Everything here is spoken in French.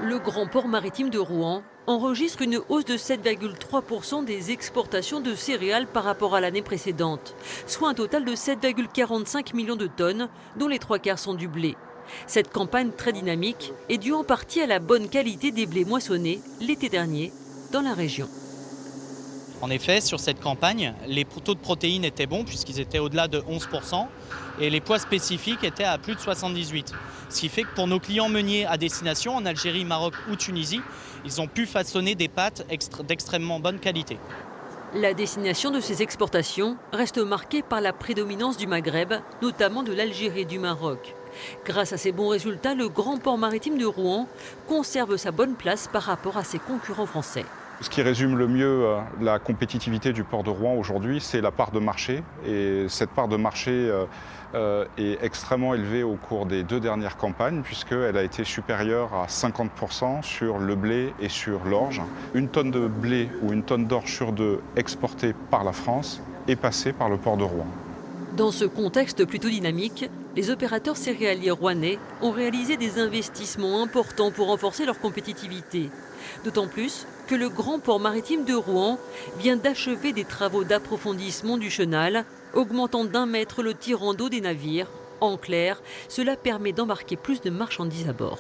Le grand port maritime de Rouen enregistre une hausse de 7,3% des exportations de céréales par rapport à l'année précédente, soit un total de 7,45 millions de tonnes, dont les trois quarts sont du blé. Cette campagne très dynamique est due en partie à la bonne qualité des blés moissonnés l'été dernier dans la région. En effet, sur cette campagne, les taux de protéines étaient bons puisqu'ils étaient au-delà de 11% et les poids spécifiques étaient à plus de 78. Ce qui fait que pour nos clients meuniers à destination, en Algérie, Maroc ou Tunisie, ils ont pu façonner des pâtes d'extrêmement bonne qualité. La destination de ces exportations reste marquée par la prédominance du Maghreb, notamment de l'Algérie et du Maroc. Grâce à ces bons résultats, le grand port maritime de Rouen conserve sa bonne place par rapport à ses concurrents français. Ce qui résume le mieux la compétitivité du port de Rouen aujourd'hui, c'est la part de marché. Et cette part de marché est extrêmement élevée au cours des 2 dernières campagnes, puisqu'elle a été supérieure à 50% sur le blé et sur l'orge. Une tonne de blé ou une tonne d'orge sur 2 exportée par la France est passée par le port de Rouen. Dans ce contexte plutôt dynamique, les opérateurs céréaliers rouennais ont réalisé des investissements importants pour renforcer leur compétitivité. D'autant plus que le grand port maritime de Rouen vient d'achever des travaux d'approfondissement du chenal, augmentant d'1 mètre le tirant d'eau des navires. En clair, cela permet d'embarquer plus de marchandises à bord.